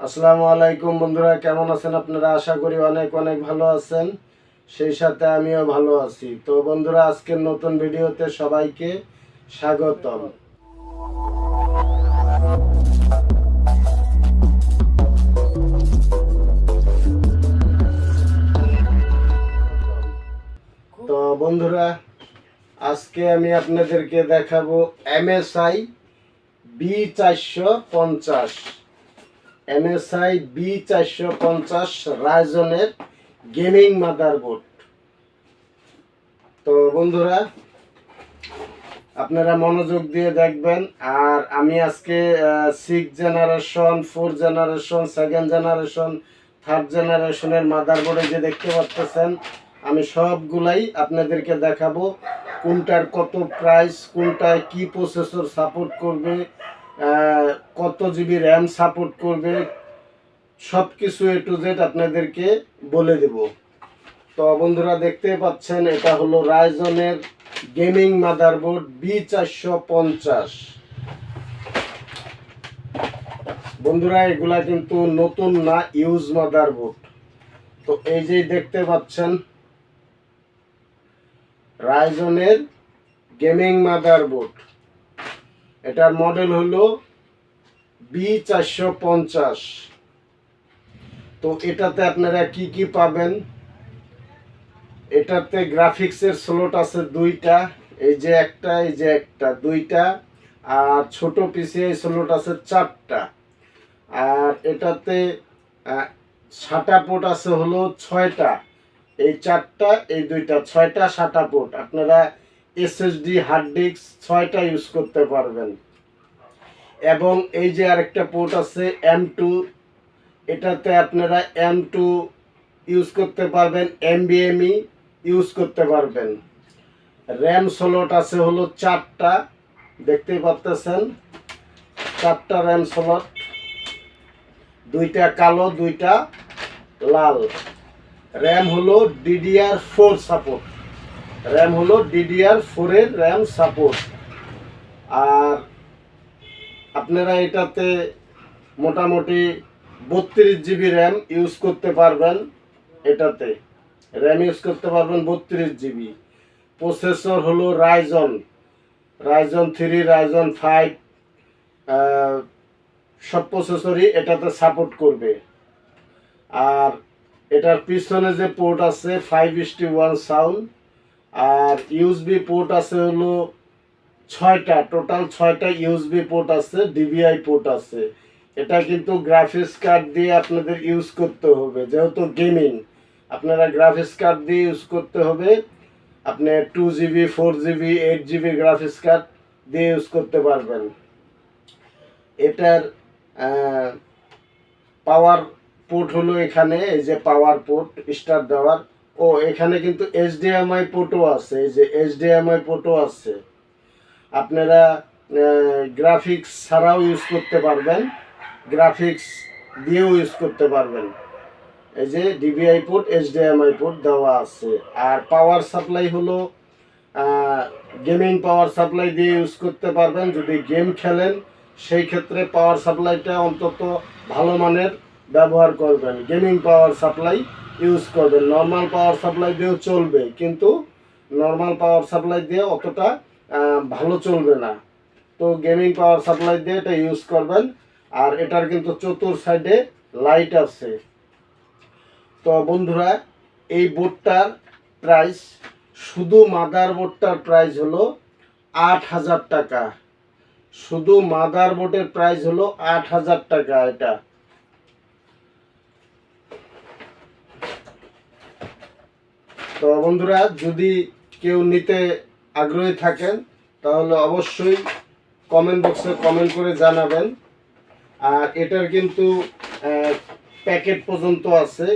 আসসালামু আলাইকুম বন্ধুরা, কেমন আছেন আপনারা? আশা করি অনেক অনেক ভালো আছেন। সেই সাথে আমিও ভালো আছি। তো বন্ধুরা, আজকের নতুন ভিডিওতে সবাইকে স্বাগতম। তো বন্ধুরা, আজকে আমি আপনাদেরকে দেখাবো MSI B450 MSI B450 রাইজনের গেমিং মাদারবোর্ড। তো বন্ধুরা, আপনারা মনোযোগ দিয়ে দেখবেন। আর আমি আজকে 6 generation, 4 generation, 2nd generation, 3rd জেনারেশনের মাদারবোর্ডে যে দেখতে পাচ্ছেন, আমি সবগুলাই আপনাদেরকে দেখাবো। কোনটার কত প্রাইস, কোনটায় কি প্রসেসর সাপোর্ট করবে, কত জিবি র্যাম সাপোর্ট করবে, সব কিছু A to Z আপনাদেরকে বলে দেব। তো বন্ধুরা, দেখতে পাচ্ছেন এটা হলো রাইজনের গেমিং মাদারবোর্ড B450। বন্ধুরা, এগুলা কিন্তু নতুন না, ইউজ মাদারবোর্ড। তো এই যে দেখতে পাচ্ছেন রাইজনের গেমিং মাদারবোর্ড, এটার মডেল হলো B450। তো এটাতে আপনারা কি কি পাবেন? এটাতে গ্রাফিক্সের স্লট আছে দুইটা, এই যে একটা, এই যে একটা, দুইটা। আর ছোট পিসিআই স্লট আছে চারটা। আর এটাতে SATA পোর্ট আছে হলো 6টা, এই চারটা, এই দুইটা, 6টা SATA পোর্ট। আপনারা SSD হার্ড ডিস্ক 6টা ইউজ করতে পারবেন। এবং এই যে আরেকটা পোর্ট আছে M2, এটাতে আপনারা M2 ইউজ করতে পারবেন, NVMe ইউজ করতে পারবেন। র্যাম স্লট আছে হলো 4টা, দেখতেই পাচ্ছেন, 4টা র্যাম স্লট, দুইটা কালো, দুইটা লাল। র্যাম হলো DDR4 সাপোর্ট, র্যাম হলো DDR4 এর র্যাম সাপোর্ট। আর আপনারা এটাতে মোটামুটি 32 জিবি র্যাম ইউজ করতে পারবেন। এটাতে র্যাম ইউজ করতে পারবেন 32 জিবি। প্রসেসর হলো রাইজন 3, রাইজন 5, সব প্রসেসরই এটাতে সাপোর্ট করবে। আর এটার পিছনে যে পোর্ট আছে 5:1 সাউন্ড। আর ইউএসবি পোর্ট আছে হলো 6টা, টোটাল 6টা ইউএসবি পোর্ট আছে, ডিভিআই পোর্ট আছে। এটা কিন্তু গ্রাফিক্স কার্ড দিয়ে আপনাদের ইউজ করতে হবে, যেহেতু গেমিং, আপনারা গ্রাফিক্স কার্ড দিয়ে ইউজ করতে হবে। আপনি 2 GB, 4 GB, 8 GB graphics card দিয়ে ইউজ করতে পারবেন। এটার পাওয়ার পোর্ট হলো এখানে, এই যে পাওয়ার পোর্ট স্টার্ট দেওয়ার। ও এখানে কিন্তু HDMI পোর্টও আছে, এই যে HDMI পোর্টও আছে। আপনারা গ্রাফিক্স ছাড়াও ইউজ করতে পারবেন, গ্রাফিক্স দিয়েও ইউজ করতে পারবেন। এই যে ডিভিআই পোর্ট, HDMI পোর্ট দেওয়া আছে। আর পাওয়ার সাপ্লাই হলো গেমিং পাওয়ার সাপ্লাই দিয়ে ইউজ করতে পারবেন। যদি গেম খেলেন সেই ক্ষেত্রে পাওয়ার সাপ্লাইটা অন্তত ভালো মানের ব্যবহার করবেন, গেমিং পাওয়ার সাপ্লাই ইউজ করবেন। নর্মাল পাওয়ার সাপ্লাই দিয়েও চলবে, কিন্তু নর্মাল পাওয়ার সাপ্লাই দিয়ে অতটা ভালো চলবে না। তো গেমিং পাওয়ার সাপ্লাই দিয়ে এটা ইউজ করবেন। আর এটার কিন্তু চতুর সাইডে লাইট আছে। তো বন্ধুরা, এই বোর্ডটার প্রাইস, শুধু মাদার বোর্ডটার প্রাইস হলো 8,000 টাকা। শুধু মাদার বোর্ডের প্রাইস হলো 8,000 টাকা। এটা তো বন্ধুরা, যদি কেউ নিতে আগ্রহী থাকেন তাহলে অবশ্যই কমেন্ট বক্সে কমেন্ট করে জানাবেন। আর এটার কিন্তু প্যাকেট পর্যন্ত আছে,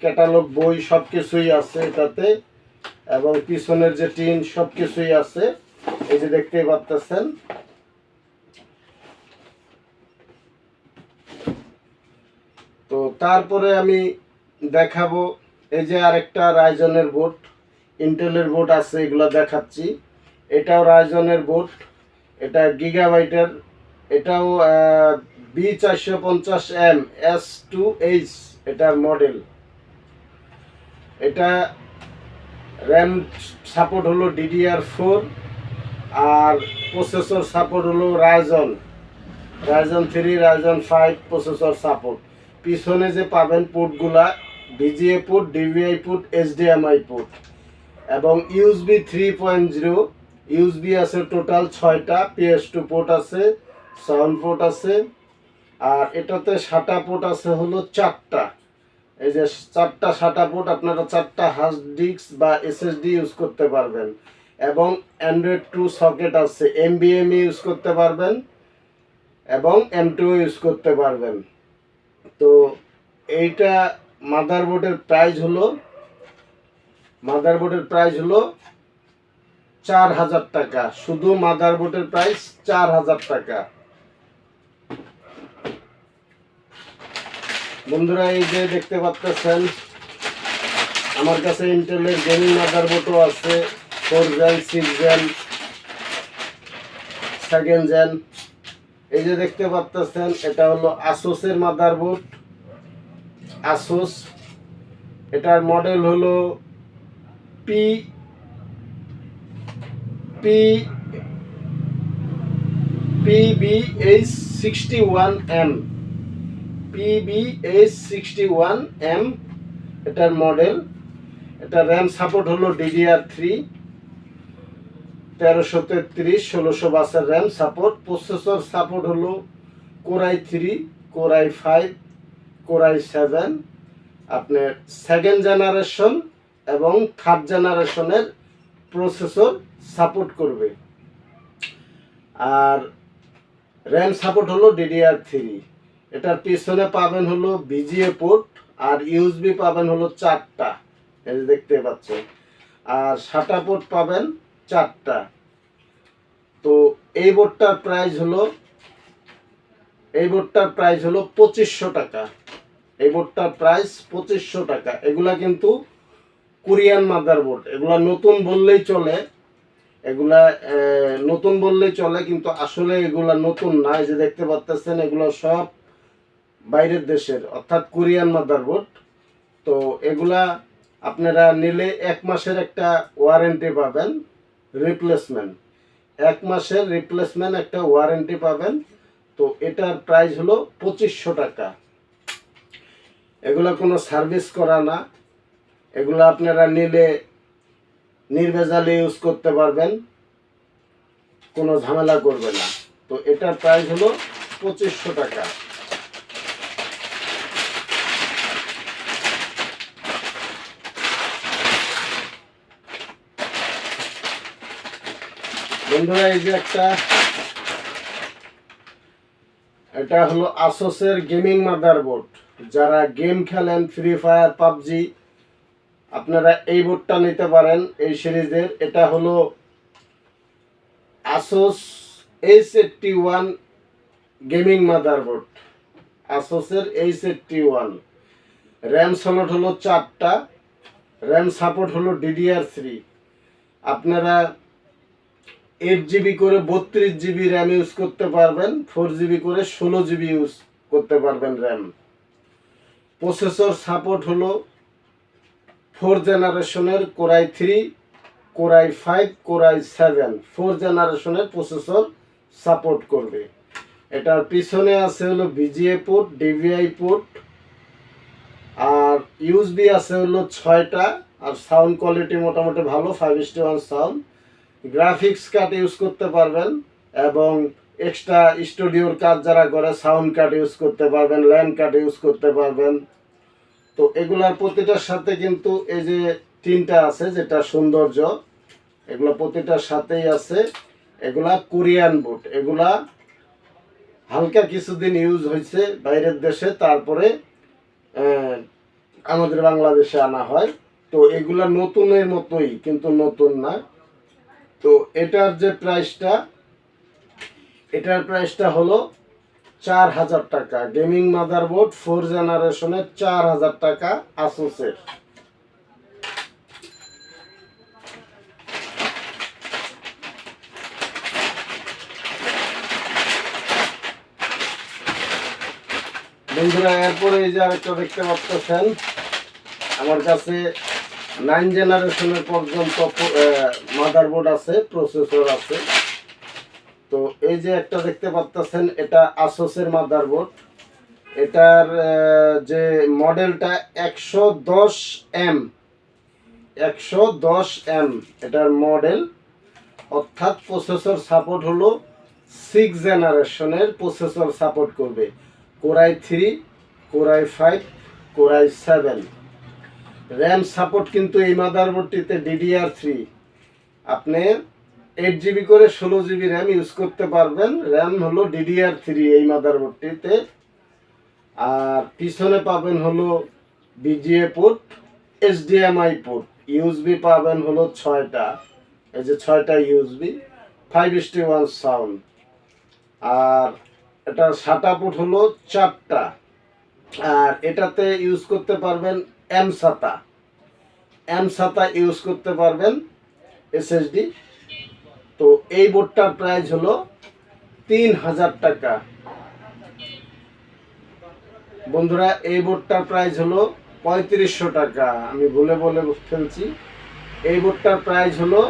ক্যাটালগ বই সব কিছুই আছে এটাতে। এবং পিছনের যে টিন সব কিছুই আছে, এই যে দেখতেই পাচ্ছেন। তো তারপরে আমি দেখাবো, এই যে আরেকটা রাইজনের বোর্ড, ইন্টেলের বোর্ড আছে, এগুলো দেখাচ্ছি। এটাও রাইজনের বোর্ড, এটা গিগাবাইটের, এটাও B450M S2H এটার মডেল। এটা র্যাম সাপোর্ট হলো DDR4 আর প্রসেসর সাপোর্ট হলো রাইজন 3 রাইজন 5 প্রসেসর সাপোর্ট। পিছনে যে পাবেন পোর্টগুলা VGA port, DVI port, HDMI port এবং USB 3.0 USB আছে টোটাল 6টা, PS2 পোর্ট আছে, সাউন্ড পোর্ট আছে আর এটাতে SATA পোর্ট আছে হলো 4টা। এই যে 4টা SATA পোর্ট, আপনারা 4টা হার্ড ডিস্ক বা SSD ইউজ করতে পারবেন এবং Android 2 সকেট আছে, NVMe ইউজ করতে পারবেন এবং M2 ইউজ করতে পারবেন। তো এইটা মাদারবোর্ডের প্রাইস হলো 4000 টাকা। শুধু মাদারবোর্ডের প্রাইস 4000 টাকা। বন্ধুরা এই যে দেখতে পাচ্ছেন আমার কাছে ইন্টেলের গেমিং মাদারবোর্ডও আছে, 4 জেন, 6 জেন, 2nd জেন। এই যে দেখতে পাচ্ছেন এটা হলো আসোসের মাদারবোর্ড, আসোস। এটার মডেল হলো PBH61M PBH61M এটার মডেল। এটা র্যাম সাপোর্ট হলো DDR3 1333 1600 বাসের র্যাম সাপোর্ট। প্রসেসর সাপোর্ট হলো Core i3, Core i5, Core i7, আপনার 2nd জেনারেশন এবং 3rd জেনারেশনের প্রসেসর সাপোর্ট করবে। আর র্যাম সাপোর্ট হলো DDR3। এটার পিছনে পাবেন হলো VGA পোর্ট আর USB পাবেন হলো 4টা, এই যে দেখতে পাচ্ছেন, আর SATA পোর্ট পাবেন 4টা। তো এই বোর্ডটার প্রাইস হলো 2500 টাকা। এই বোর্ডটার প্রাইস 2500 টাকা। এগুলা কিন্তু কোরিয়ান মাদারবোর্ড, এগুলা নতুন বললেই চলে, কিন্তু আসলে এগুলা নতুন না। এই যে দেখতে পাচ্ছেন এগুলো সব বাইরের দেশের, অর্থাৎ কোরিয়ান মাদারবোর্ড। তো এগুলা আপনারা নিলে 1 মাসের একটা ওয়ারেন্টি পাবেন, রিপ্লেসমেন্ট 1 মাসের রিপ্লেসমেন্ট একটা ওয়ারেন্টি পাবেন। তো এটার প্রাইস হলো 2500 টাকা। এগুলা কোনো সার্ভিস করা না, এগুলো আপনারা নিলে নির্ভেজালে ইউজ করতে পারবেন, কোনো ঝামেলা করবে না। তো এটার প্রাইস হলো 2500 টাকা। বন্ধুরা এই যে এটা হলো আসোসের গেমিং মাদারবোর্ড। যারা গেম খেলেন, ফ্রি ফায়ার, পাবজি, আপনারা এই বোর্ডটা নিতে পারেন এই সিরিজের। এটা হলো আসোস H81 গেমিং মাদারবোর্ড, আসোসের H81। র্যাম স্লট হলো 4টা, র্যাম সাপোর্ট হলো DDR3। আপনারা 8GB করে 32GB র্যাম ইউজ করতে পারবেন, 4GB করে 16GB ইউজ করতে পারবেন র্যাম। প্রসেসর সাপোর্ট হলো 4 জেনারেশনের Core i3, Core i5, Core i7 4 জেনারেশনের প্রসেসর সাপোর্ট করবে। এটার পিছনে আছে হলো VGA পোর্ট, DVI পোর্ট আর USB আছে হলো 6টা। আর সাউন্ড কোয়ালিটি মোটামুটি ভালো, 5:1 সাউন্ড। গ্রাফিক্স কার্ড ইউজ করতে পারবেন এবং এক্সট্রা স্টুডিওর কাজ যারা করে সাউন্ড কার্ড ইউজ করতে পারবেন, ল্যান্ড কার্ড ইউজ করতে পারবেন। তো এগুলার প্রতিটার সাথে কিন্তু এই যে 3টা আছে, যেটা সৌন্দর্য, এগুলো প্রতিটার সাথেই আছে। এগুলা কোরিয়ান বোর্ড, এগুলা হালকা কিছুদিন ইউজ হয়েছে বাইরের দেশে, তারপরে আমাদের বাংলাদেশে আনা হয়। তো এগুলা নতুনের মতোই, কিন্তু নতুন না। তো এটার প্রাইসটা হলো 4000 টাকা। গেমিং মাদারবোর্ড 4 জেনারেশনের 4000 টাকা আসুসের। বন্ধুরা এরপরে এই যে আরেকটা দেখতে পাচ্ছেন, আমার কাছে 9 জেনারেশনের পর্যন্ত মাদারবোর্ড আছে, প্রসেসর আছে। তো এই যে একটা দেখতে পাচ্ছেন, এটা আসোসের মাদারবোর্ড। এটার যে মডেলটা 110M, 110M এটার মডেল, অর্থাৎ প্রসেসর সাপোর্ট হলো 6 জেনারেশনের প্রসেসর সাপোর্ট করবে। Core i 3, core i 5, core i 7। RAM support কিন্তু এই মাদারবোর্ডটিতে DDR3। আপনি 8GB করে 16GB র্যাম ইউজ করতে পারবেন। র্যাম হলো DDR3 এই মাদারবোর্ডটিতে। আর পিছনে পাবেন হলো BGA port, HDMI port, USB পাবেন হলো 6টা, এই যে 6টা USB, 5:1 সাউন্ড। আর এটার SATA পোর্ট হলো 4টা। আর এটাতে ইউজ করতে পারবেন M SATA ইউজ করতে পারবেন, SSD। তো এই বোর্ডটার প্রাইস হলো 3000 টাকা। বন্ধুরা এই বোর্ডটার প্রাইস হলো 3500 টাকা। আমি বলে ফেলছি, এই বোর্ডটার প্রাইস হলো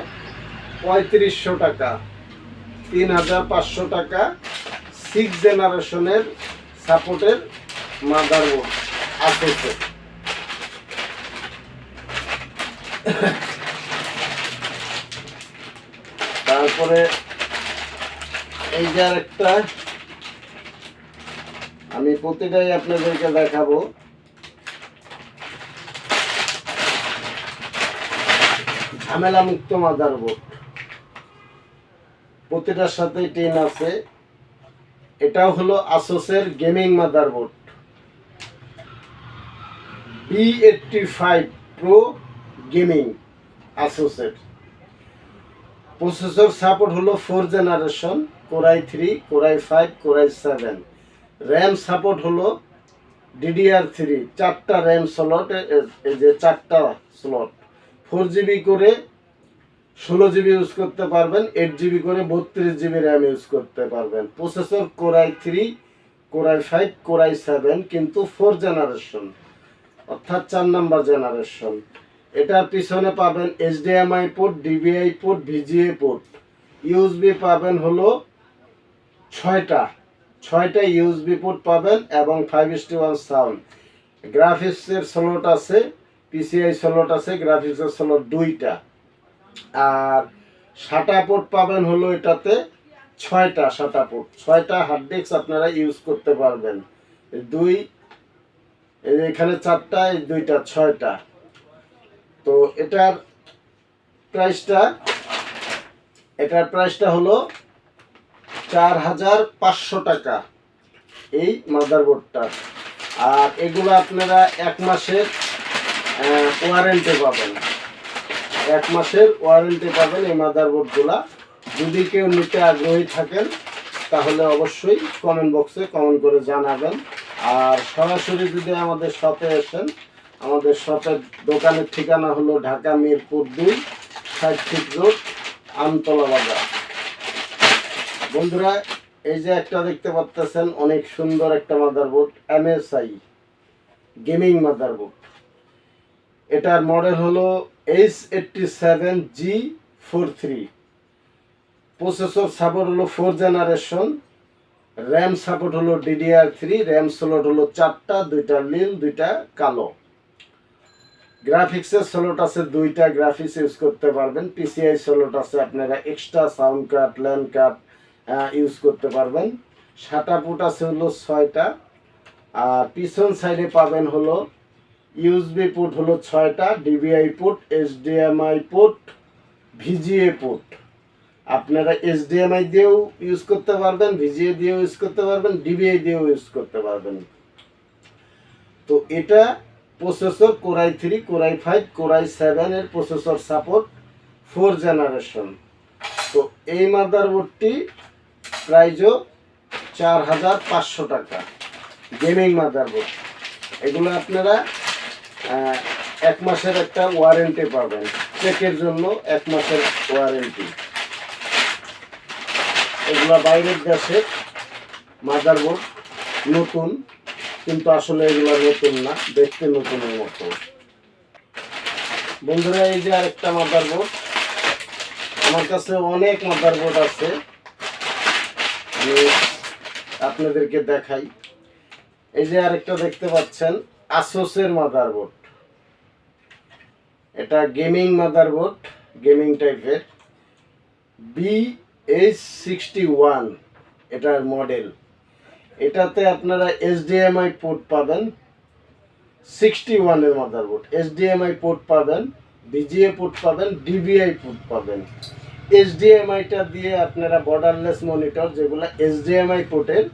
3500 টাকা, 3500 টাকা। 6 জেনারেশনের সাপোর্টের মাদারবোর্ড আছে। তারপরে এই যে আরেকটা, আমি প্রতিটাই আপনাদেরকে দেখাবো। ঝামেলা মুক্ত মাদারবোর্ড, প্রতিটার সাথে টিন আছে। এটাও হলো আসোসের gaming motherboard, B85 Pro gaming আসোসের। প্রসেসর সাপোর্ট হলো 4 generation, core i 3, core i 5, core i 7। RAM support হলো DDR3, 4টা র্যাম স্লট, এই যে 4টা স্লট, 4GB করে 16GB ইউজ করতে পারবেন, 8GB করে 32GB র্যাম ইউজ করতে পারবেন। প্রসেসর কোরাই 3, কোরাই 5, কোরাই 7, কিন্তু 4 জেনারেশন, অর্থাৎ 4 নাম্বার জেনারেশন। এটার পিছনে পাবেন HDMI port, DVI port, VGA port. USB পাবেন হলো 6টা USB পোর্ট পাবেন এবং 5:1 সাউন্ড। গ্রাফিক্সের স্লট আছে, PCI স্লট আছে, গ্রাফিক্সের স্লট 2টা। আর SATA পোর্ট পাবেন হলো এটাতে 6টা SATA পোর্ট, 6টা হার্ড ডিস্ক আপনারা ইউজ করতে পারবেন। এখানে 4টা, এই 2টা, 6টা। তো এটার প্রাইসটা হলো 4500 টাকা এই মাদারবোর্ডটা। আর এগুলো আপনারা 1 মাসের ওয়ারেন্টি পাবেন, 1 মাসের ওয়ারেন্টি পাবেন এই মাদারবোর্ডগুলা। যদি কেউ নিতে আগ্রহী থাকেন তাহলে অবশ্যই কমেন্ট বক্সে কমেন্ট করে জানাবেন। আর সরাসরি যদি আমাদের শপে আসেন, আমাদের শপের দোকানের ঠিকানা হলো ঢাকা মিরপুর 2, 60 ফিট রোড, আমতলা বাজার। বন্ধুরা এই যে একটা দেখতে পাচ্ছেন, অনেক সুন্দর একটা মাদারবোর্ড, MSI গেমিং মাদারবোর্ড। এটার মডেল হলো H87G43। প্রসেসর সাপোর্ট হলো 4 জেনারেশন। র্যাম সাপোর্ট হলো DDR3, র্যাম স্লট হলো 4টা, 2টা নীল, 2টা কালো। গ্রাফিক্সের স্লট আছে 2টা, গ্রাফিক্স ইউজ করতে পারবেন। PCI স্লট আছে, আপনারা extra sound card, land card use করতে পারবেন। SATA পোর্ট আছে হলো 6টা। আর পিছন সাইডে পাবেন হলো USB পোর্ট হলো 6টা, DVI port, HDMI port, VGA port. আপনারা HDMI দিয়েও ইউজ করতে পারবেন, VGA দিয়েও ইউজ করতে পারবেন, DVI দিয়েও ইউজ করতে পারবেন। তো এটা প্রসেসর কোরাই 3, কোরাই 5, কোরাই 7 এর প্রসেসর সাপোর্ট 4 জেনারেশন। তো এই মাদারবোর্ডটি প্রাইসও 4500 টাকা, গেমিং মাদারবোর্ড। এগুলো আপনারা 1 মাসের একটা ওয়ারেন্টি পাবেন, চেকের জন্য 1 মাসের ওয়ারেন্টি। এগুলো বাইরের দেশের মাদারবোর্ড, নতুন। কিন্তু আসলে এগুলো নতুন না, দেখতে নতুনের মতো। বন্ধুরা, এই যে আরেকটা মাদারবোর্ড, আমার কাছে অনেক মাদারবোর্ড আছে, আমি আপনাদেরকে দেখাই। এই যে আরেকটা দেখতে পাচ্ছেন, আসুসের মাদারবোর্ড। এটা গেমিং মাদারবোর্ড, গেমিং টাইপের, BH61 এটার মডেল। এটাতে আপনারা HDMI পোর্ট পাবেন, 61 এর মাদারবোর্ড, HDMI পোর্ট পাবেন, VGA পোর্ট পাবেন, DVI পোর্ট পাবেন। HDMIটা দিয়ে আপনারা বর্ডারলেস মনিটর, যেগুলো HDMI পোর্টের,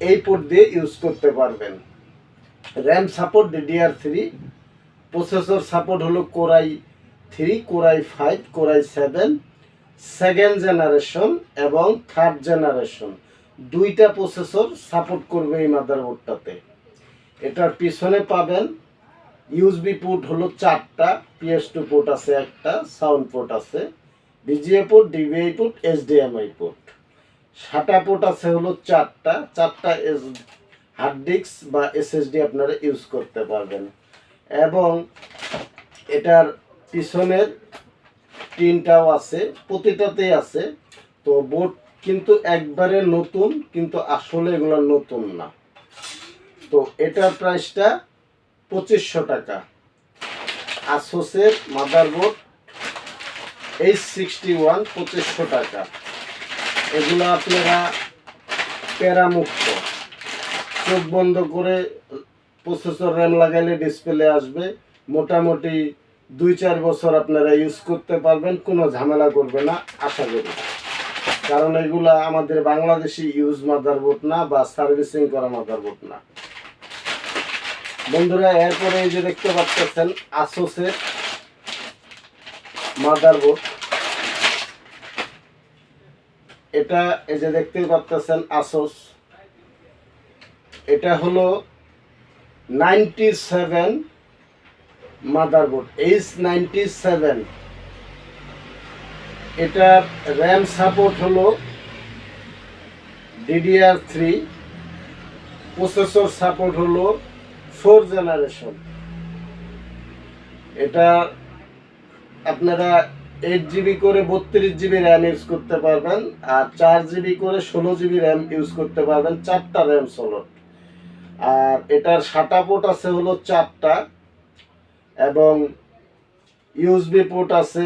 এই পোর্ট দিয়ে ইউজ করতে পারবেন। RAM support DDR3, processor support হলো Core i3, Core i5, Core i7, second generation এবং থার্ড জেনারেশন, দুইটা প্রসেসর সাপোর্ট করবে এই মাদারবোর্ডটাতে। এটার পিছনে পাবেন ইউএসবি পোর্ট হলো 4টা, PS2 পোর্ট আছে একটা, সাউন্ড পোর্ট আছে, VGA port, DVI port, HDMI port. SATA port আছে হলো 4টা, হার্ড ডিস্ক বা SSD আপনারা ইউজ করতে পারবেন। এবং এটার পিছনের টিনটাও আছে, প্রতিটাতেই আছে। তো বোর্ড কিন্তু একবারে নতুন, কিন্তু আসলে এগুলো নতুন না। তো এটার প্রাইসটা 2500 টাকা। আসুসের মাদারবোর্ড H61 2500 টাকা। এগুলো আপনারা প্যারামুক্ত, চোখ বন্ধ করে প্রসেসর র্যাম লাগাইলে ডিসপ্লে আসবে। মোটামুটি 2-4 বছর আপনারা ইউজ করতে পারবেন, কোনো ঝামেলা করবে না আশা করি। কারণ এগুলা আমাদের বাংলাদেশি ইউজ মাদারবোর্ড না, বা সার্ভিসিং করা মাদারবোর্ড না। বন্ধুরা, এরপরে এই যে দেখতে পাচ্ছেন আসুসের মাদারবোর্ড। এটা এই যে দেখতেই পাচ্ছেন আসুস, এটা হলো 97 মাদারবোর্ড, H97। এটার র্যাম সাপোর্ট হলো DDR3, প্রসেসর সাপোর্ট হলো 4 জেনারেশন। এটা আপনারা 8GB করে 32GB র্যাম ইউজ করতে পারবেন, আর 4GB করে 16GB র্যাম ইউজ করতে পারবেন, 4টা র্যাম স্লট। আর এটার SATA পোর্ট আছে হলো 4টা, এবং ইউএসবি পোর্ট আছে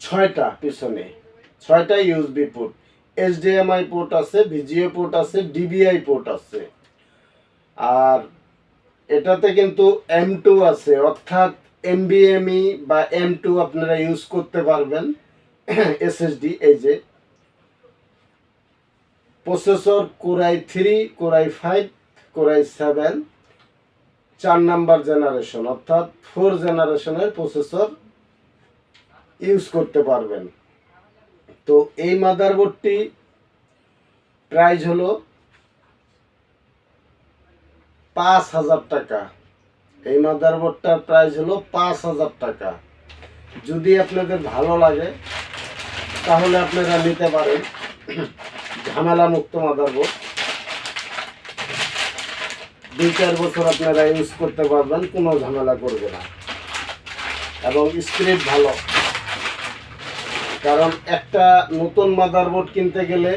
6টা, পিছনে 6টা ইউএসবি পোর্ট, HDMI পোর্ট আছে, VGA পোর্ট আছে, DVI পোর্ট আছে। আর এটাতে কিন্তু M2 আছে, অর্থাৎ NVMe বা M2 আপনারা ইউজ করতে পারবেন, SSD। এই যে processor Core i3, Core i5, Core i7, 4 number generation, অর্থাৎ 4 জেনারেশনের প্রসেসর ইউজ করতে পারবেন। তো এই মাদারবোর্ডটি প্রাইস হলো 5000 টাকা। এই মাদারবোর্ডটার প্রাইস হলো 5000 টাকা। যদি আপনাদের ভালো লাগে তাহলে আপনারা নিতে পারেন, ঝামেলা মুক্ত মাদারবোর্ড। 2-4 বছর আপনারা ইউজ করতে পারবেন, কোনো ঝামেলা করবে না। এবং স্ক্রিপ্ট ভালো, কারণ একটা নতুন মাদারবোর্ড কিনতে গেলে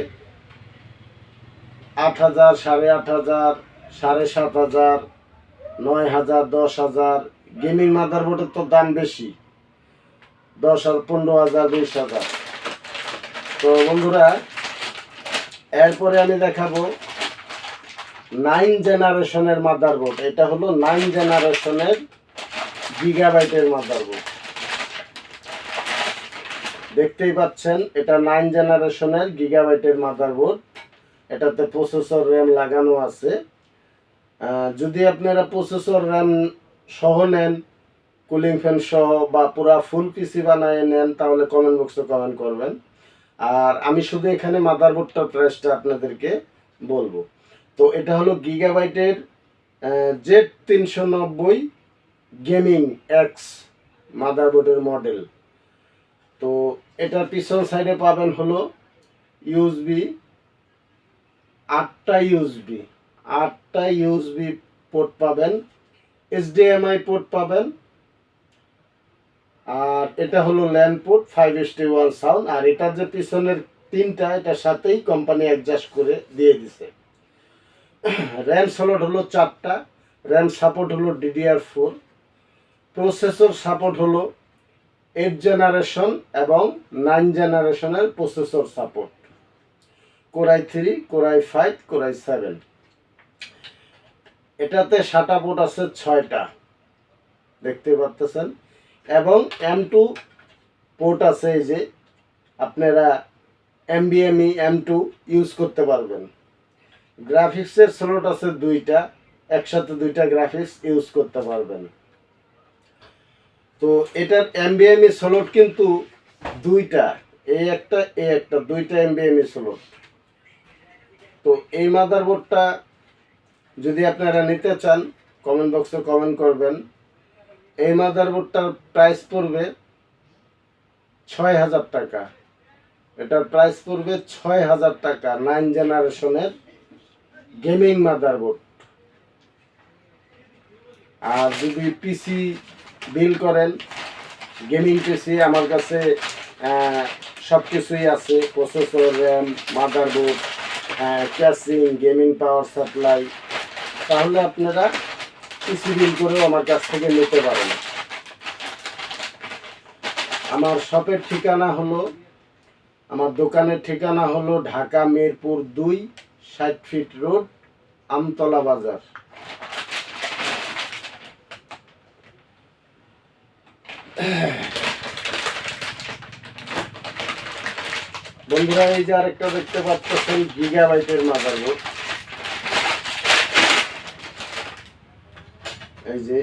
8000, 8500, 7500, 9000, 10000। গেমিং মাদারবোর্ডের তো দাম বেশি, 10,000, 15,000, 20,000। তো বন্ধুরা, এরপরে আমি দেখাবো 9 জেনারেশনের মাদারবোর্ড। এটা হলো 9 জেনারেশনের গিগাবাইটের মাদারবোর্ড। দেখতেই পাচ্ছেন, এটা 9 জেনারেশনের গিগাবাইটের মাদারবোর্ড। এটাতে প্রসেসর র্যাম লাগানো আছে। যদি আপনারা প্রসেসর র্যাম সহ নেন, কুলিং ফ্যান সহ, বা পুরা ফুল পিসি বানায় নেন, তাহলে কমেন্ট বক্সে কমেন্ট করবেন। আর আমি শুধু এখানে মাদারবোর্ডটার প্রাইসটা আপনাদেরকে বলবো। তো এটা হলো গিগাবাইটের Z390 গেমিং এক্স মাদারবোর্ডের মডেল। তো এটার পিছন সাইডে পাবেন হলো ইউএসবি, 8টা ইউএসবি, 8টা ইউএসবি পোর্ট পাবেন, এইচডিএমআই পোর্ট পাবেন, আর এটা হলো ল্যান্ড পোর্ট 5:1 সাউন্ড। আর এটার যে পিছনের 3টা, এটার সাথেই কোম্পানি অ্যাডজাস্ট করে দিয়ে দিছে। র্যাম স্লট হলো 4টা, র্যাম সাপোর্ট হলো DDR4, প্রসেসর সাপোর্ট হলো 8 জেনারেশন এবং 9 জেনারেশনের processor support, core i3, core i5, core i7। এটাতে SATA পোর্ট আছে 6টা, দেখতে পাচ্ছেন, এবং M2 পোর্ট আছে। এই যে আপনারা NVMe M2 ইউজ করতে পারবেন। গ্রাফিক্সের স্লট আছে 2টা, একসাথে 2টা গ্রাফিক্স ইউজ করতে পারবেন। তো এটার NVMe স্লট কিন্তু 2টা, এই একটা 2টা NVMe স্লট। তো এই মাদারবোর্ডটা যদি আপনারা নিতে চান, কমেন্ট বক্সে কমেন্ট করবেন। এই মাদারবোর্ডটার প্রাইস পড়বে 6,000 টাকা। এটার প্রাইস পড়বে 6,000 টাকা, 9 জেনারেশনের গেমিং মাদারবোর্ড। আর যদি পিসি বিল করেন, গেমিং পিসি, আমার কাছে সব কিছুই আছে, processor, RAM, motherboard, casing, gaming power supply. তাহলে আপনারা পিসি বিল করেও আমার কাছ থেকে নিতে পারেন। আমার শপের ঠিকানা হলো, আমার দোকানের ঠিকানা হলো ঢাকা মিরপুর 2, 60 ফিট রোড, আমতলা বাজার। বন্ধুরা, এই যে আরেকটা দেখতে পাচ্ছেন গিগাবাইটের মাদারবোর্ড। এই যে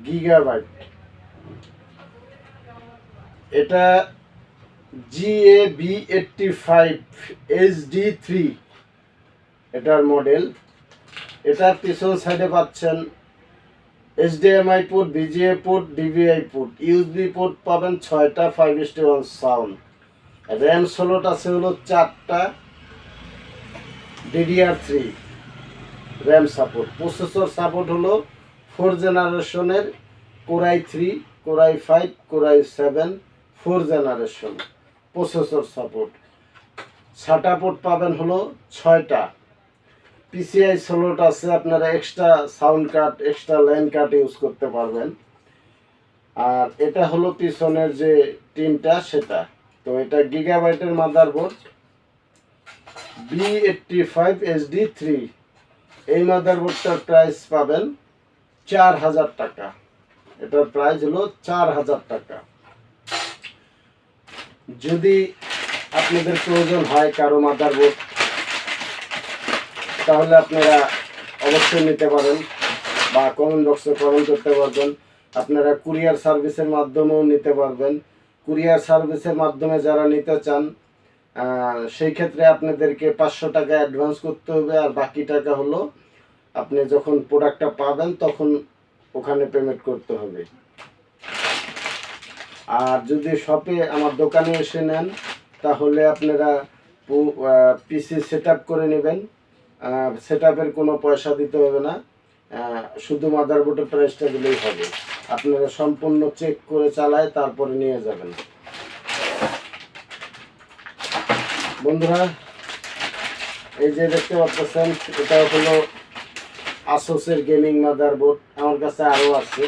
গিগাবাইট, এটা GAB85 HD3 এটার মডেল। এটার পিছন সাইডে পাচ্ছেন HDMI port, VGA port, DVI port, USB port পাবেন 6টা, 5:1 সাউন্ড। র্যাম স্লট আছে হলো 4টা, DDR3 RAM support. Processor support হলো 4 জেনারেশনের core i3, core i5, core i7, 4 generation processor support. SATA port পাবেন হলো 6টা। PCI স্লট আছে, আপনারা extra sound card, extra line card use করতে পারবেন। আর এটা হলো পিছনের যে টিনটা, সেটা। তো এটা গিগাবাইটের মাদারবোর্ড B85 HD3। এই মাদারবোর্ডটার প্রাইস পাবেন 4,000 টাকা। এটার প্রাইস হলো 4,000 টাকা। যদি আপনাদের প্রয়োজন হয় কারো মাদারবোর্ড, তাহলে আপনারা অবশ্যই নিতে পারেন, বা কমেন্ট বক্সে কমেন্ট করতে পারবেন। আপনারা কুরিয়ার সার্ভিসের মাধ্যমেও নিতে পারবেন। কুরিয়ার সার্ভিসের মাধ্যমে যারা নিতে চান, সেই ক্ষেত্রে আপনাদেরকে 500 টাকা অ্যাডভান্স করতে হবে, আর বাকি টাকা হলো আপনি যখন প্রোডাক্টটা পাবেন তখন ওখানে পেমেন্ট করতে হবে। আর যদি শপে আমার দোকানে এসে নেন, তাহলে আপনারা পিসি সেট আপ করে নেবেন, সেট আপের কোনো পয়সা দিতে হবে না, শুধু মাদারবোর্ডের প্রাইসটা দিলেই হবে। আপনারা সম্পূর্ণ চেক করে চালায় তারপরে নিয়ে যাবেন। বন্ধুরা, এই যে দেখতে পাচ্ছেন, এটা হলো আসোসের গেমিং মাদারবোর্ড। আমার কাছে আরও আছে,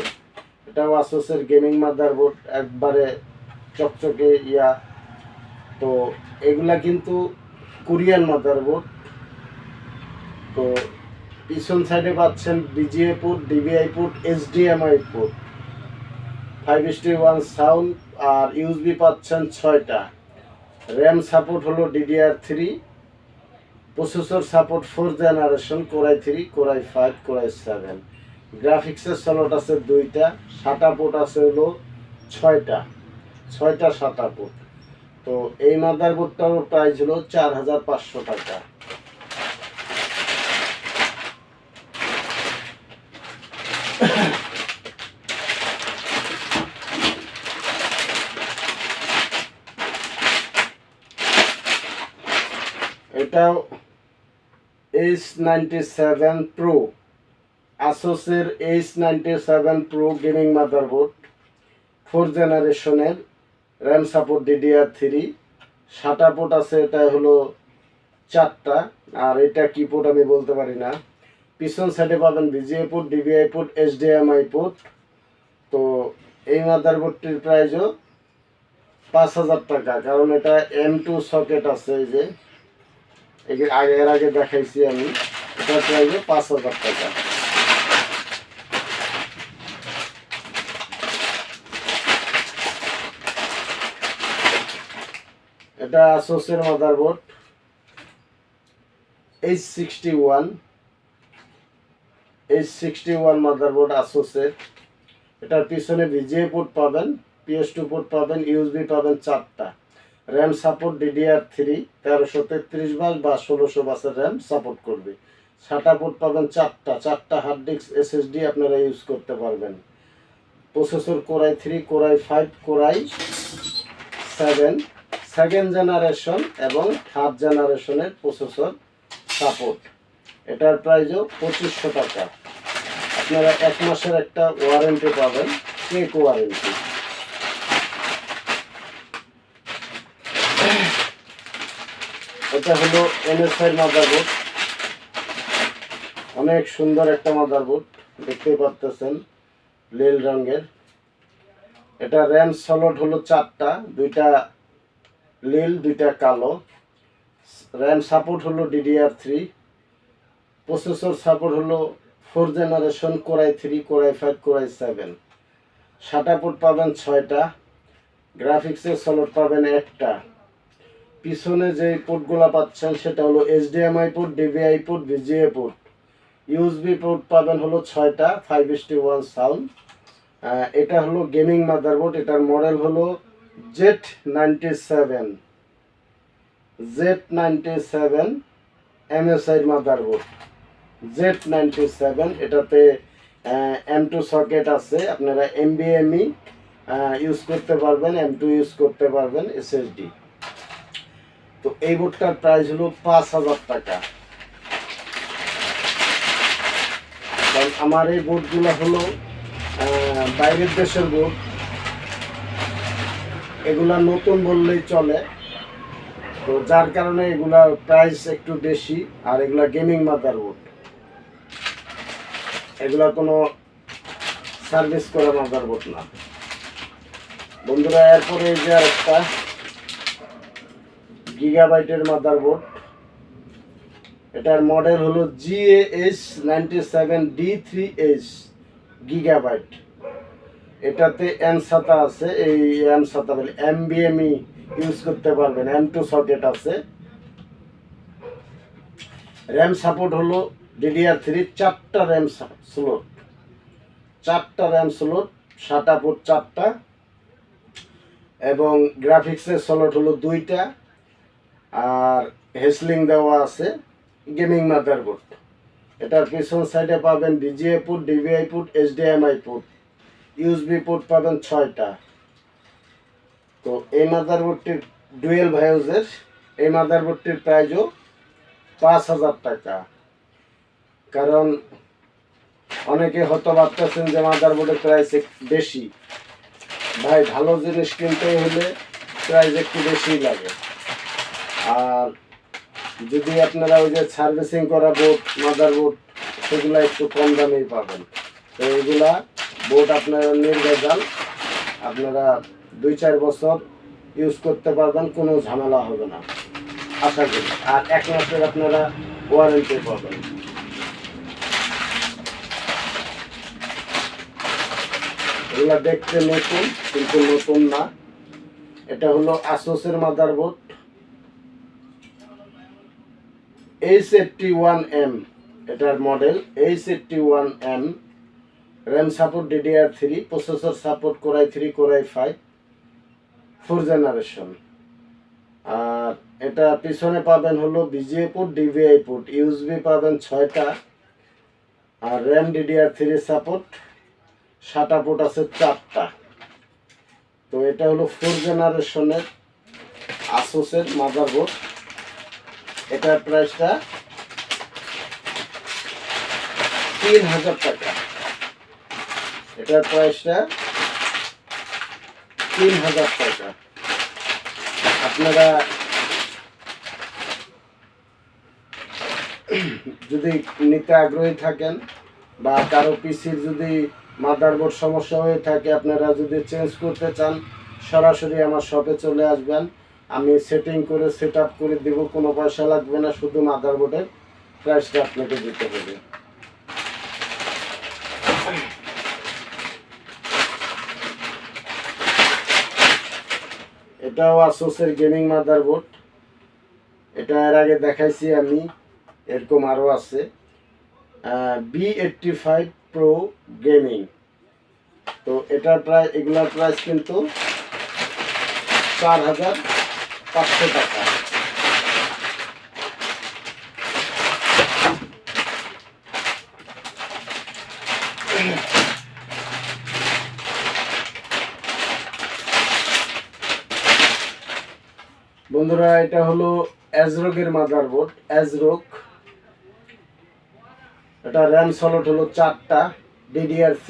এটাও আসোসের গেমিং মাদারবোর্ড, একবারে চকচকে ইয়া। তো এগুলা কিন্তু কোরিয়ান মাদারবোর্ড। তো পিছন সাইডে পাচ্ছেন VGA port, DVI port, HDMI port, 5:1 sound, আর USB পাচ্ছেন 6টা। র্যাম সাপোর্ট হলো DDR3, processor support 4 generation, core i3, core i5, core i7। গ্রাফিক্সের স্লট আছে 2টা, SATA পোর্ট আছে হলো 6টা, 6টা SATA পোর্ট। তো এই মাদারবোর্ডটার প্রাইস হলো 4,500 টাকা। এটাও H97 Pro, আসুসের H97 Pro gaming motherboard, 4 জেনারেশনের, RAM support DDR3, SATA port আছে, এটা হলো 4টা, আর এটা কি পোর্ট আমি বলতে পারি না। পিছন সাইডে পাবেন VGA port, DVI port, HDMI port. তো এই মাদারবোর্ডটির প্রাইসও 5,000 টাকা, কারণ এটা M2 সকেট আছে, এই যে এর আগে দেখাইছি আমি, এটার প্রাইসও 5,000 টাকা। এটা আসুসের মাদারবোর্ড H61 মাদারবোর্ড আসুসের। এটার পিছনে VGA পোর্ট পাবেন, PS2 পোর্ট পাবেন, USB পাবেন 4টা, র্যাম সাপোর্ট DDR3 1333 বাস বা 1600 বাসের র্যাম সাপোর্ট করবে। SATA পোর্ট পাবেন 4টা হার্ড ডিস্ক SSD আপনারা ইউজ করতে পারবেন। Processor Core i3, Core i5, Core i7 second generation এবং থার্ড জেনারেশনের প্রসেসর সাপোর্ট। এটার প্রাইসও 2500 টাকা। আপনারা 1 মাসের একটা ওয়ারেন্টি পাবেন, চেক ওয়ারেন্টি। এটা হলো MSI মাদারবোর্ড, অনেক সুন্দর একটা মাদারবোর্ড, দেখতেই পাচ্ছেন নীল রঙের। এটা র্যাম স্লট হলো 4টা, 2টা নীল 2টা কালো। র্যাম সাপোর্ট হলো DDR3, প্রসেসর সাপোর্ট হলো 4 generation, Core i3, Core i5, Core i7। SATA port পাবেন 6টা, গ্রাফিক্সের স্লট পাবেন 1টা। পিছনে যে পোর্টগুলো পাচ্ছেন সেটা হলো HDMI port, DVI port, VGA port. USB port পাবেন হলো 6টা, 5:1 সাউন্ড। এটা হলো গেমিং মাদারবোর্ড, এটার মডেল হলো Z97 MSI মাদারবোর্ড, Z97। এটাতে M2 সকেট আছে, আপনারা NVMe ইউজ করতে পারবেন, M2 ইউজ করতে পারবেন, SSD। তো এই বোর্ডটার প্রাইস হলো 5,000 টাকা। কারণ আমার এই বোর্ডগুলো হলো বাইরের দেশের বোর্ড, এগুলা নতুন বললেই চলে, তো যার কারণে এগুলার প্রাইস একটু বেশি। আর এগুলা গেমিং মাদারবোর্ড, এগুলা কোনো সার্ভিস করা মাদারবোর্ড না বন্ধুরা। এরপরে এই যে একটা গিগাবাইটের মাদারবোর্ড, এটার মডেল হলো GAH97D3H গিগাবাইট। এটাতে M SATA আছে, এই M SATA বলে NVMe ইউজ করতে পারবেন, M2 সকেট আছে। র্যাম সাপোর্ট হলো DDR3, 4টা র্যাম স্লট, 4টা র্যাম স্লট, SATA পোর্ট 4টা, এবং গ্রাফিক্সের স্লট হলো 2টা, আর হেসলিং দেওয়া আছে। গেমিং মাদারবোর্ড, এটার পিছন সাইডে পাবেন VGA port, DVI port, HDMI port, USB port পাবেন 6টা। তো এই মাদারবোর্ডটির ডুয়েল ভায়োজের, এই মাদারবোর্ডটির প্রাইসও 5,000 টাকা। কারণ অনেকে হয়তো ভাবতেছেন যে মাদারবোর্ডের প্রাইস বেশি, ভাই ভালো জিনিস কিনতে হলে প্রাইস একটু বেশিই লাগে। আর যদি আপনারা ওই যে সার্ভিসিং করা বোর্ড মাদারবোর্ড, সেগুলো একটু কম দামেই পাবেন। তো এইগুলা বোর্ড আপনারা নির্ভেজাল, আপনারা 2-4 বছর ইউজ করতে পারবেন, কোনো ঝামেলা হবে না আশা করি। আর 1 মাসের আপনারা ওয়ারেন্টি পাবেন। এগুলা দেখতে নতুন, কিন্তু নতুন না। এটা হলো আসুসের মাদারবোর্ড H81M, এটার model H81M। RAM support DDR3, processor support Core i3, Core i5, 4 generation. আর এটা পিছনে পাবেন হলো VGA port, DVI port, USB পাবেন 6টা, আর RAM DDR3 support, SATA port আছে 4টা। তো এটা হলো 4 জেনারেশনের আসুসের মাদারবোর্ড। এটার প্রাইসটা 3000 টাকা। এটার প্রাইসটা 3000 টাকা। আপনারা যদি নিতে আগ্রহী থাকেন বা কারো পিসির যদি মাদারবোর্ড সমস্যা হয়ে থাকে, আপনারা যদি চেঞ্জ করতে চান সরাসরি আমার শপে চলে আসবেন, আমি সেটিং করে সেট আপ করে দেবো, কোনো পয়সা লাগবে না, শুধু মাদারবোর্ডের প্রাইসটা আপনাকে দিতে হবে। এটাও আসুসের গেমিং মাদারবোর্ড, এটা এর আগে দেখাইছি আমি, এরকম আরও আছে B85 Pro গেমিং। তো এটার প্রায় এগুলার প্রাইস কিন্তু 4500 টাকা। বন্ধুরা, এটা হলো অ্যাজরোগের মাদারবোর্ড, অ্যাজরোগ। এটা র্যাম স্লট হলো 4টা, DDR3।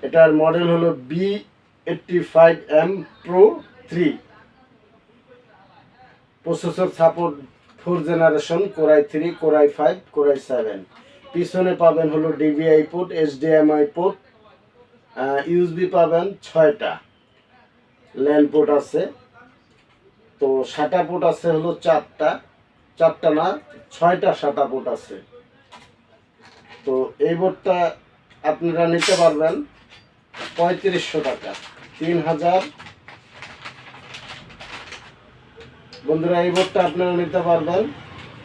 এটার মডেল হলো B85M Pro 3। Processor support 4 generation, core i 3, core i 5, core i 7। পিছনে পাবেন হলো DVI port, HDMI port, USB পাবেন 6টা, ল্যান পোর্ট আছে। তো SATA পোর্ট আছে হলো 4টা না 6টা SATA পোর্ট আছে। তো এই বোর্ডটা আপনারা নিতে পারবেন 3500 টাকা, 3000। বন্ধুরা, এই বোর্ডটা আপনারা নিতে পারবেন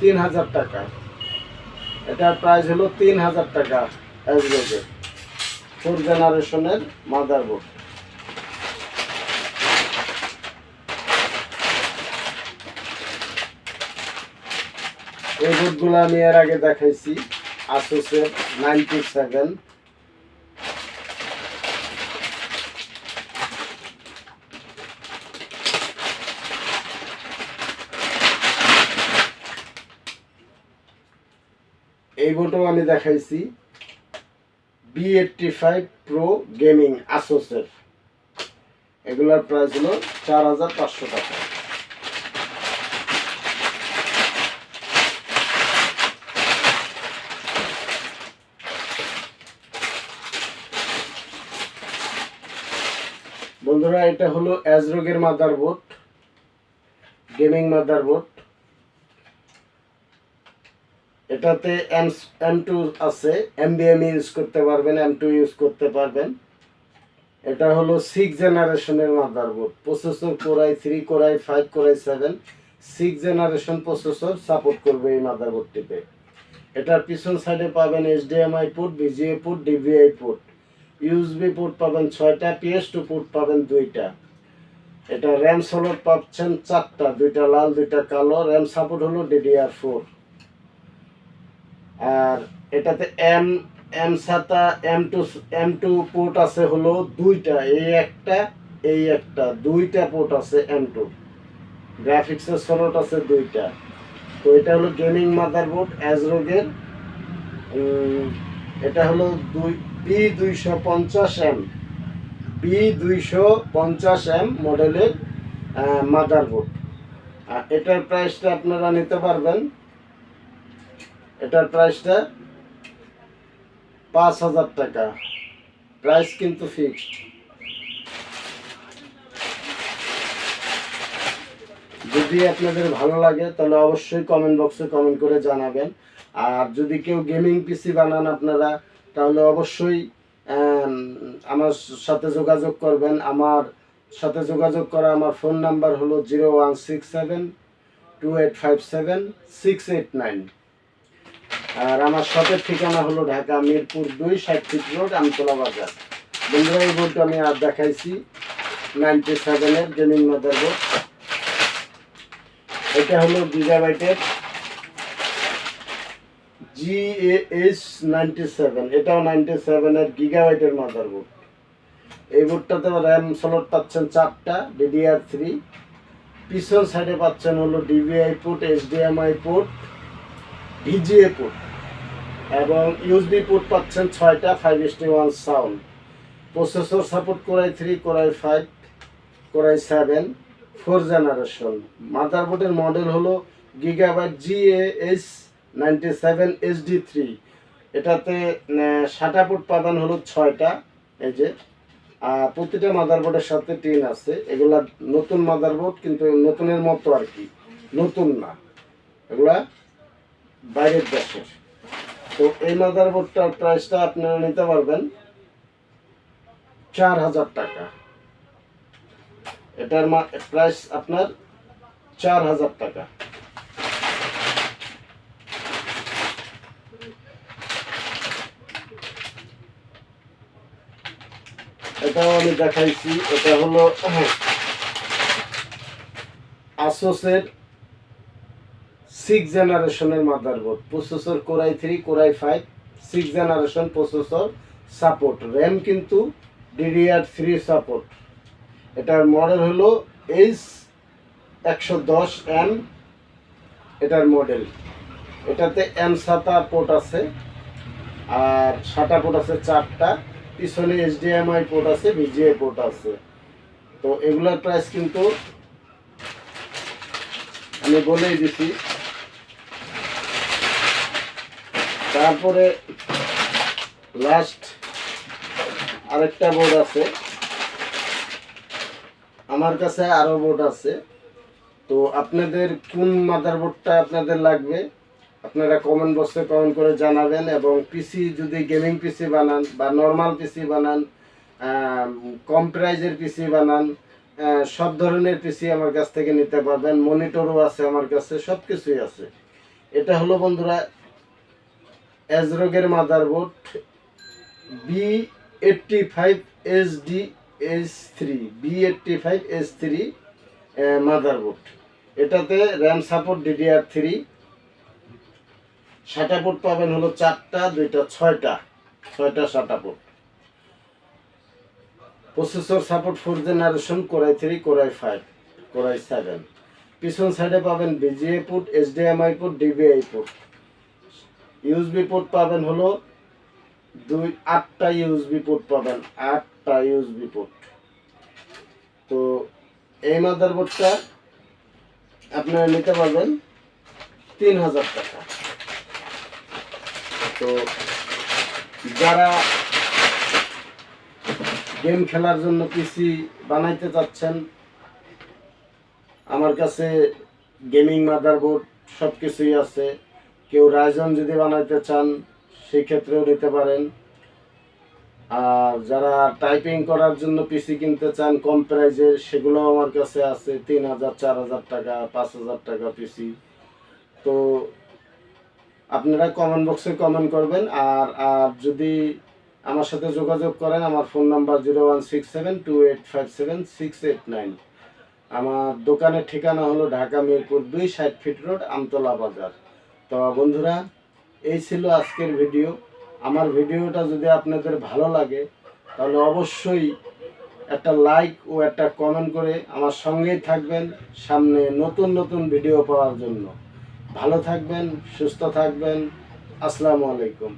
3000 টাকা। এটার প্রাইস হলো 3000 টাকা। অ্যাজরোগের 4 জেনারেশনের মাদারবোর্ড। এই বোর্ডগুলো আমি এর আগে দেখাইছি, আসুসের 97। এই বোর্ডও আমি দেখাইছি, B85 Pro গেমিং আসুসের। এগুলোর প্রাইস হলো 4500 টাকা। বন্ধুরা, এটা হলো অ্যাজরোগের মাদারবোর্ড, গেমিং মাদারবোর্ড। এটাতে M2 আছে, NVMe ইউজ করতে পারবেন, M2 ইউজ করতে পারবেন। এটা হলো 6 জেনারেশনের motherboard. Processor core i 3, core i 5, core i 7, 6 generation processor support করবে এই মাদারবোর্ডটিতে। এটার পিছন সাইডে পাবেন HDMI port, VGA port, DVI port, USB port পাবেন 6টা, PS2 পোর্ট পাবেন 2টা। এটা র্যাম স্লট পাচ্ছেন 4টা, 2টা লাল 2টা কালো। র্যাম সাপোর্ট হলো DDR4। আর এটাতে M2 পোর্ট আছে হলো 2টা, এই একটা 2টা পোর্ট আছে M2। গ্রাফিক্সের স্লট আছে 2টা। তো এটা হলো গেমিং মাদারবোর্ড অ্যাজরোগের। এটা হলো B250M মডেলের মাদারবোর্ড। আর এটার প্রাইসটা আপনারা নিতে পারবেন, এটার প্রাইসটা 5000 টাকা। প্রাইস কিন্তু ফিক্সড। যদি আপনাদের ভালো লাগে তাহলে অবশ্যই কমেন্ট বক্সে কমেন্ট করে জানাবেন। আর যদি কেউ গেমিং পিসি বানান আপনারা, তাহলে অবশ্যই আমার সাথে যোগাযোগ করবেন। আমার সাথে যোগাযোগ করা আমার ফোন নাম্বার হলো 01672857 689। আর আমার শপের ঠিকানা হলো ঢাকা মিরপুর 2, 60 ফিট রোড, আমতলা বাজার। বন্ধুরা, এই বোর্ডটা আমি আর দেখাইছি 97-এর গেমিং মাদারবোর্ড। এটা হলো গিগাবাইটের GAS97, এটাও 97-এর গিগাবাইটের মাদারবোর্ড। এই বোর্ডটাতে র্যাম স্লট পাচ্ছেন 4টা, DDR3। পিছন সাইডে পাচ্ছেন হলো DVI port, HDMI port, VGA port. এবং ইউএসবি পোর্ট পাচ্ছেন 6টা 5:1 sound. Processor support core i 3, core i 5, core i 7 4 generation. মাদারবোর্ডের মডেল হলো গিগাবাইট GAH97HD3। এটাতে SATA পোর্ট পাবেন হলো 6টা, এই যে। আর প্রতিটা মাদারবোর্ডের সাথে টিন আছে। এগুলা নতুন মাদারবোর্ড, কিন্তু নতুনের মতো আর কি, নতুন না, এগুলা বাইরের দেশের। তো এই মাদারবোর্ডটার প্রাইসটা আপনারা নিতে পারবেন 4000 টাকা। এটার প্রাইস আপনার 4000 টাকা। এটাও আমি দেখাইছি। এটা হলো আসোসের 6 জেনারেশনের motherboard. Processor core i 3, core i 5, 6 generation processor support. RAM কিন্তু DDR3 সাপোর্ট। এটার মডেল হলো H110M, এটার মডেল। এটাতে M SATA পোর্ট আছে, আর SATA পোর্ট আছে 4টা, পিছনে HDMI পোর্ট আছে, VGA পোর্ট আছে। তো এগুলার প্রাইস কিন্তু আমি বলেই দিছি। তারপরে লাস্ট আরেকটা বোর্ড আছে, আমার কাছে আরো বোর্ড আছে। তো আপনাদের কোন মাদারবোর্ডটা আপনাদের লাগবে আপনারা কমেন্ট বক্সে কমেন্ট করে জানাবেন। এবং পিসি যদি গেমিং পিসি বানান বা নর্মাল পিসি বানান, কম প্রাইজের পিসি বানান, সব ধরনের পিসি আমার কাছ থেকে নিতে পারবেন। মনিটরও আছে আমার কাছে, সব কিছুই আছে। এটা হলো বন্ধুরা অ্যাজরোগের মাদারবোর্ড B85SD-H3 মাদারবোর্ড। এটাতে RAM support DDR3, SATA port পাবেন হলো 4টা, 2টা 6টা SATA port. Processor support 4 generation, core i 3, core i 5, core i 7। পিছন সাইডে পাবেন VGA port, HDMI port, DVI port. USB port পাবেন হলো 8টা ইউএসবি পোর্ট পাবেন, 8টা ইউএসবি পোর্ট। তো এই মাদারবোর্ডটা আপনারা নিতে পারবেন 3000 টাকা। তো যারা গেম খেলার জন্য পিসি বানাইতে চাচ্ছেন, আমার কাছে গেমিং মাদারবোর্ড সব কিছুই আছে। কেউ রাইজন যদি বানাইতে চান সেই ক্ষেত্রেও নিতে পারেন। আর যারা টাইপিং করার জন্য পিসি কিনতে চান কম প্রাইজের, সেগুলো আমার কাছে আছে 3000, 4000 টাকা, 5000 টাকা পিসি। তো আপনারা কমেন্ট বক্সে কমেন্ট করবেন। আর যদি আমার সাথে যোগাযোগ করেন, আমার ফোন নাম্বার 01672857689। আমার দোকানের ঠিকানা হলো ঢাকা মিরপুর 2, 60 ফিট রোড, আমতলা বাজার। তো বন্ধুরা, এই ছিল আজকের ভিডিও। আমার ভিডিওটা যদি আপনাদের ভালো লাগে তাহলে অবশ্যই একটা লাইক ও একটা কমেন্ট করে আমার সঙ্গেই থাকবেন সামনে নতুন নতুন ভিডিও পাওয়ার জন্য। ভালো থাকবেন, সুস্থ থাকবেন। আসসালামু আলাইকুম।